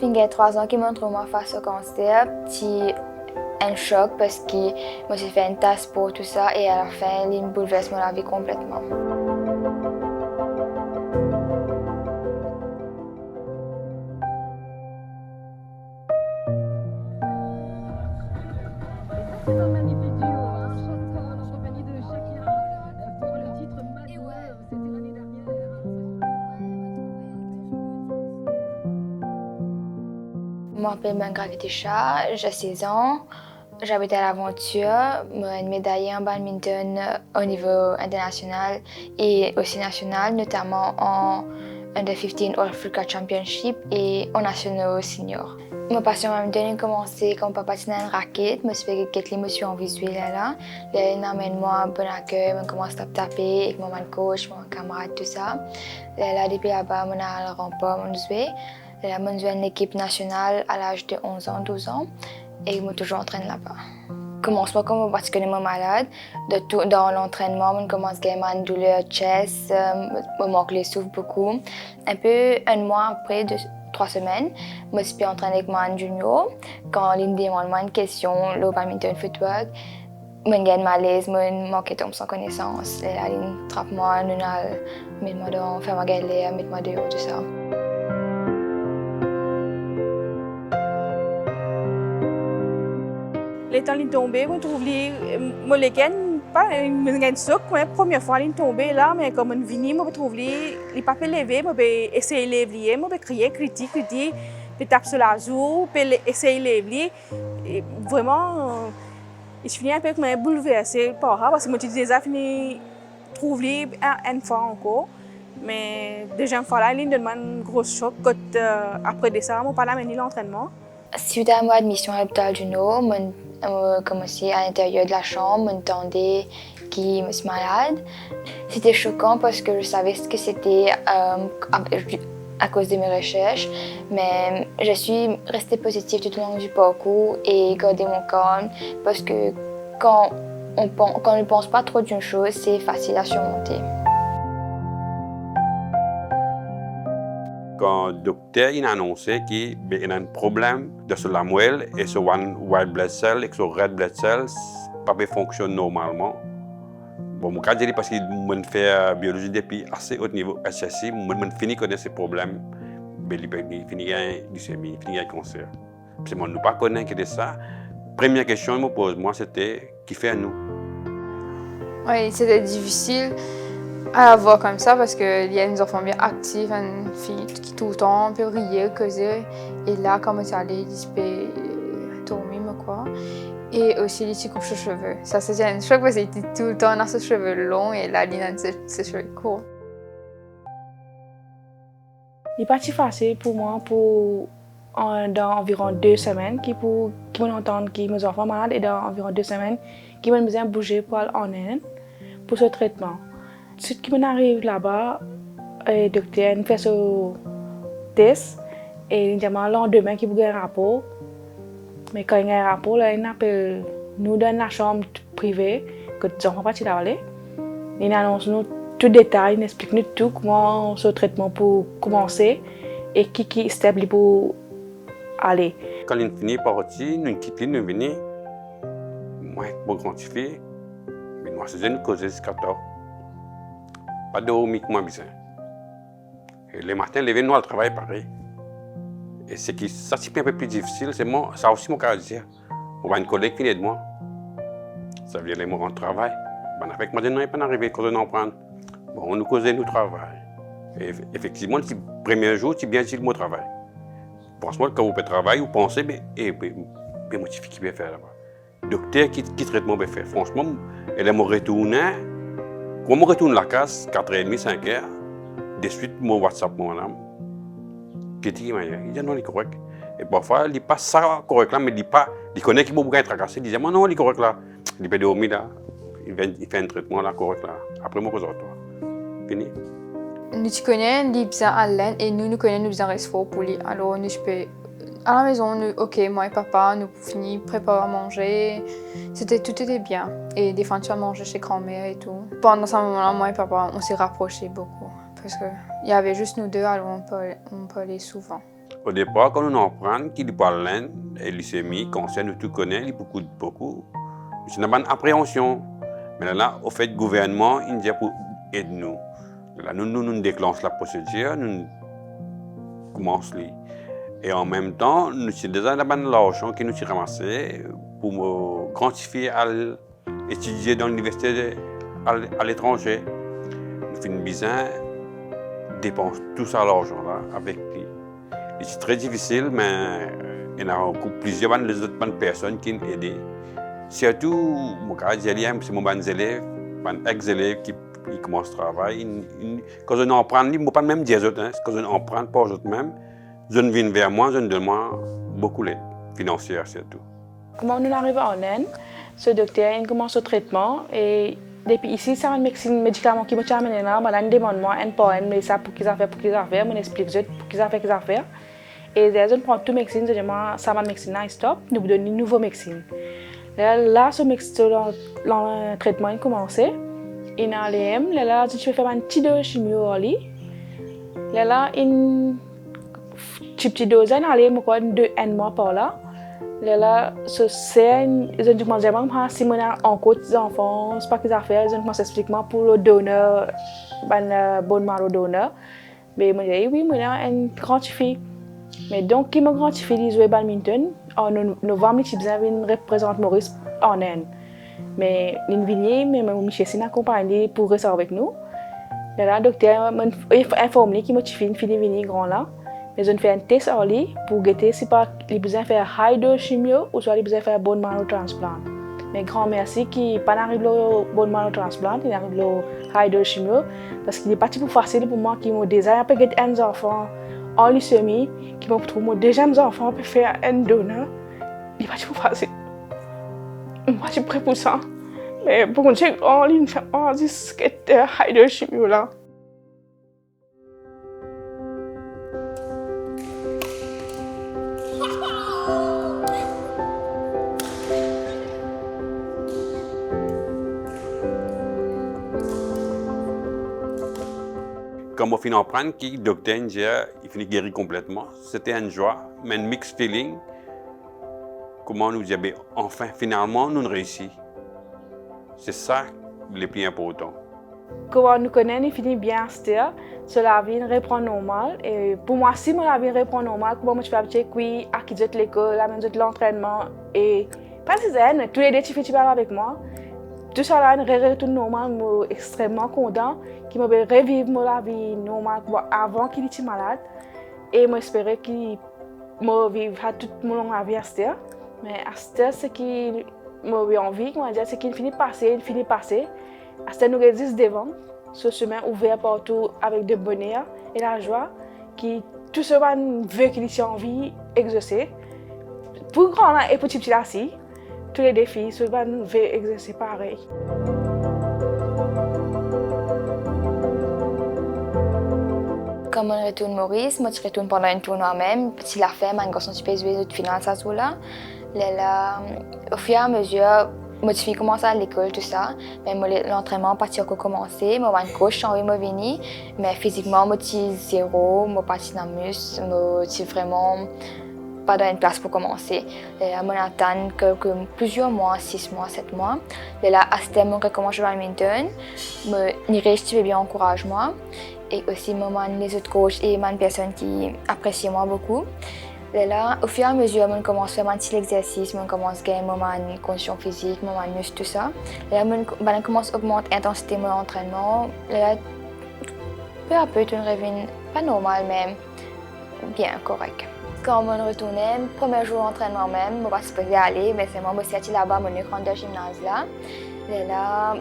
il y a 3 ans qu'il m'a trouvé face au cancer, c'est un choc parce que moi j'ai fait une tasse pour tout ça et à la fin, il me bouleverse ma vie complètement. C'est un magnifique duo, hein, Sean Paul en compagnie de Shakira pour le titre Mad World, c'était l'année dernière. Je m'appelle Margaret Tisha, j'ai 16 ans, j'habite à l'Aventure, j'ai une médaille en badminton au niveau international et aussi national, notamment en Under 15 All Africa Championship et en national senior. Ma passion en badminton a commencé quand papa tenait une raquette, je me suis fait quelques émotions visuelles là. Il m'amène moi un bon accueil, je commence à taper avec mon coach, mon camarade, tout ça. Là, depuis là-bas, je suis le rempart, je suis joué une équipe nationale à l'âge de 11 ans, 12 ans et je me toujours entraîné là-bas. Commence-moi comme particulièrement malade. Dans l'entraînement, je commence à avoir une douleur chest, je manque le souffle beaucoup. Un peu un mois après, 3 semaines, je me suis entraîné avec mon junior. Quand il me demande une question, le badminton footwork, je gagne malaise, je manque de sans connaissance. Là, il trappe moi, il met moi dans, fait ma galère, met moi dehors, tout ça. Les temps tombé, je trouve que les pas une choc, la première fois qu'il tombé là, mais comme on vient, je trouve les pas lever, je essayer de lever, je crier, critiquer, je tape sur la joue, je essayer de lever. Vraiment, je finis un peu bouleversé par ça parce que je déjà fini trouver une fois encore. Mais deuxième fois là, il donne un gros choc après ça, je pas la mener l'entraînement. Suite à mon admission à l'hôpital du Nord, j'ai commencé à l'intérieur de la chambre, j'entendais qu'il me suis malade. C'était choquant parce que je savais ce que c'était à cause de mes recherches, mais je suis restée positive tout au long du parcours et gardé mon calme parce que quand on ne pense pas trop d'une chose, c'est facile à surmonter. Quand le docteur il a annoncé qu'il y a un problème de la moelle et ce white blood cell et ce red blood cells pas fonctionne normalement. Bon, mon cas, parce que je fais biologie depuis assez haut niveau, HSI, je finis connaître ces problèmes, je finis glycémie, je finis cancer. Si je ne pas connaître que ça, la première question que je me pose, moi, c'était qui fait à nous? Oui, c'était difficile à voir comme ça parce qu'il y a des enfants bien actifs, une fille qui tout le temps peut rire, causer. Et là, quand je suis allée, il peut dormir, quoi. Et aussi, il coupe ses cheveux. Ça, c'était un choc parce qu'il était tout le temps dans ses cheveux longs et là, il a ses cheveux courts. Il n'est pas si facile pour moi dans environ 2 semaines qui m'ont entendu que mes enfants malades et dans environ 2 semaines qui m'ont besoin de bouger pour aller en Inde pour ce traitement. Ce qui m'arrive là-bas, le docteur fait ce test et il dit le lendemain qu'il y a un rapport. Mais quand il y a un rapport, là, il appelle nous dans la chambre privée que les enfants partent là. Il annonce nous tout détail, il explique nous tout comment ce traitement pour commencer et qui step pour aller. Quand il finit par partir, nous quittons, nous venons. Moi, pour quantifier, mais moi, c'est une cause de 14. Pas de dormir comme moi besoin. Et les matins, lever nous à travail pareil. Et ce qui ça c'est un peu plus difficile, c'est moi, ça aussi mon cas à dire. On a une collègue qui aide moi. Ça veut dire les mots en travail. Ben avec moi, je n'ai pas arrivé quand on en prend. Bon, on nous causait nous travail. Et effectivement, le premier jour, c'est bien dit le mot travail. Franchement, quand vous faites travail, vous pensez, mais moi, je qui vais faire là-bas. Docteur qui traite mon faire. Franchement, elle me retourne. Quand je retourne la case, 4h30, 5h, de suite, mon WhatsApp, mon âme. Il dit non, il est correct. Et parfois, il n'est pas ça correct là, mais il connaît qu'il peut être tracassé. Il dit non, il est correct là. Il peut dormir là. Il fait un traitement là, correct là. Après, moi, je retourne. Fini. Nous connaissons les besoins à l'aide et nous connaissons les besoins ressources pour lui. Alors, nous peux à la maison, moi et papa, nous finissons préparer à manger. Tout était bien. Et des fois, tu as mangé chez grand-mère et tout. Pendant ce moment-là, moi et papa, on s'est rapprochés beaucoup. Parce qu'il y avait juste nous deux, alors on peut aller souvent. Au départ, quand on en prend, qui parle l'Inde, et leucémie, cancer, nous tout connaît, il beaucoup. C'est une bonne appréhension. Mais là, au fait, le gouvernement, il dit pour aider nous. Là, nous déclenchons la procédure, nous commençons. Et en même temps, nous avons déjà l'argent qui nous a ramassé pour me quantifier à étudier dans l'université à l'étranger. Nous faisons bien, dépense tout ça l'argent là avec lui. C'est très difficile, mais il y a plusieurs autres personnes qui nous aident. Surtout, c'est mon élève, mon ex-élève qui commence à travailler. Quand on en prend, je ne peux pas même dire aux autres, quand on en prend pas aux autres même, je viens vers moi, je demande beaucoup d'aide financière surtout. Comment on arrive en Inde, ce docteur il commence le traitement et depuis ici, c'est un médicament qui m'a amené là, il demande moi un peu, mais ça pour qu'ils a fait, je explique pour qu'ils a fait. Et je prends tout médecine, je dis ça va médecine là, stop, nous donne une nouvelle médecine. Là, le traitement a commencé. Et dans l'EM, là, je vais faire un petit dose de chimio. Là, une petite dose dans l'EM, un mois par là. Là, c'est je me demande si on a encore des enfants, c'est pas qu'ils ont fait, je me explique pour le donneur, le bon marrow donneur. Mais je dis oui, on a une grande fille. Mais donc, qui m'a gratifié de jouer badminton, en novembre, je représente Maurice en Inde. Mais l'invigné, mais Michel s'est accompagné pour rester avec nous. Là, le docteur m'a informé qu'il m'a fait une fille venir grand là. Mais je fais un test en ligne pour guetter si pas il besoin faire high dose chimio ou soit il besoin faire bone marrow transplant. Mais grand merci qui pas arrivé au bone marrow transplant, il arrive au high dose chimio parce qu'il est pas plus facile pour moi qui me désire après guetter un enfant en leucémie qui me trouve déjà mes enfants pour faire un donneur. Il est pas plus facile. Moi je suis prêt pour ça. Mais pour que j'ai en ligne en disquette high dose chimio là. Quand on finit en prendre, le docteur dit il finit guéri complètement. C'était une joie, mais un mixed feeling. Comment nous dire, enfin, finalement, nous réussi. C'est ça le plus important. Quand nous connaissons, il finit bien à la vie reprend normal. Et pour moi, si la vie reprend normal, comment je fais avec lui, à qui j'étais l'école, à l'entraînement. Et pas si c'est tous les deux qui parlent avec moi. Tout ça là, retourne normal, je suis extrêmement content qu'il me revive la vie normale avant qu'il était malade. Et j'espère qu'il me vive toute mon vie à cette. Mais à cette, ce qui m'a envie, c'est qu'il finit passer. À cette, nous résiste devant, ce chemin ouvert partout avec de bonheur et la joie, qui tout ce qu'on veut qu'il ait envie d'exercer. Pour grand et pour petit aussi. Tous les défis, ce qu'on veut exercer pareil. Quand je retourne Maurice, je retourne pendant un tournoi même. Si la femme a un garçon qui peut jouer de finale à ce là. Au fur et à mesure, je commence à l'école, tout ça. Mais l'entraînement parti encore commencé. Moi, un coach envie de venir. Mais physiquement, je suis zéro. Je parti dans le muscle. Je suis vraiment pas dans une place pour commencer. Je attends plusieurs mois, 6 mois, 7 mois. Là, à ce temps, je recommence le badminton. Je réussis bien encourage moi. Et aussi les autres coachs et les personnes qui apprécient moi beaucoup. Là, au fur et à mesure, je commence à faire un petit exercice, je commence à gagner une condition physique, mon muscle, tout ça. Là, je commence à augmenter l'intensité de mon entraînement. Là, peu à peu, je reviens pas normal, mais bien correct. Quand je retournais, le premier jour d'entraînement même, je ne suis pas aller, mais c'est moi qui suis là-bas, je suis rentré dans le gymnase là. Là,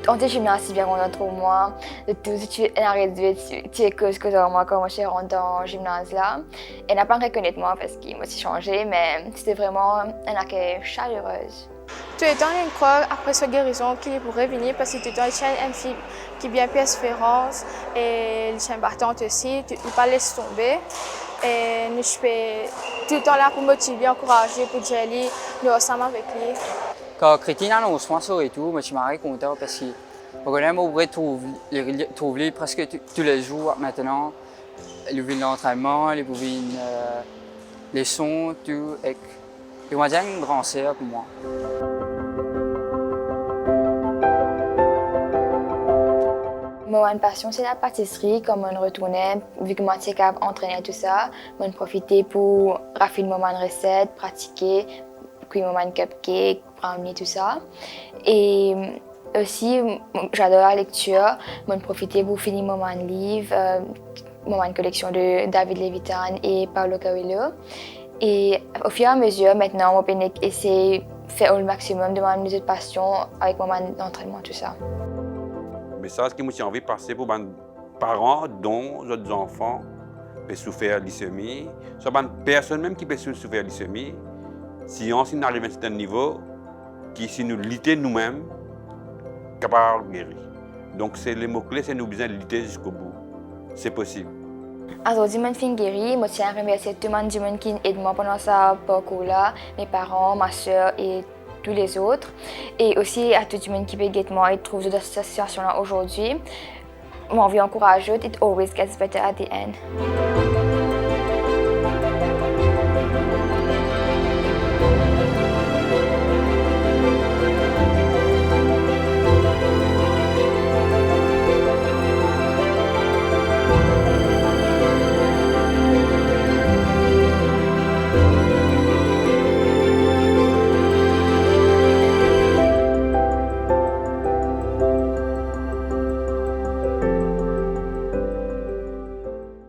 on était gymnase, c'est bien content pour moi. De tout, si tu arrêtes de dire que moi, quand je suis rentrée dans le gymnase là. Elle n'a pas reconnu moi parce qu'il m'a aussi changé, mais c'était vraiment une accueil chaleureuse. Tout le temps, je crois après sa guérison qu'il pourrait venir parce que tout le temps, il y a une fille qui est bien persévérante et elle est battante aussi, il ne pas laisser tomber. Et je suis tout le temps là pour motiver, encourager, pour dire aller nous ensemble avec lui. Quand Christine a nos soins et tout, je suis très content parce que je trouve presque tous les jours maintenant. les l'entraînement, les les sons, tout. Et on va dire une grande sœur pour moi. Mon passion, c'est la pâtisserie. Comme on retournait, vu que moi, je suis entraîner tout ça, on profitait pour raffiner mon recette, pratiquer, cuire mon cupcake, brownie, tout ça. Et aussi, j'adore la lecture. On profitait pour finir mon livre, mon collection de David Levitan et Paulo Coelho. Et au fur et à mesure, maintenant, on peut essayer de faire le maximum de mes autres passions avec mon entraînement, tout ça. Le message que j'ai envie de passer pour les parents dont les enfants peuvent souffrir de leucémie, soit les personnes même qui peuvent souffrir de leucémie, si on arrive à un certain niveau, qui si nous luttons nous-mêmes, capables de guérir. Donc les mots-clés, c'est nous besoin de lutter jusqu'au bout. C'est possible. Aujourd'hui, je suis guérie. Je tiens à remercier tout le monde qui aide moi pendant ce parcours-là, mes parents, ma soeur et tous les autres. Et aussi à tout le monde qui peut aider moi et trouve cette situation-là aujourd'hui. Mon vie encourageante, it always gets better at the end.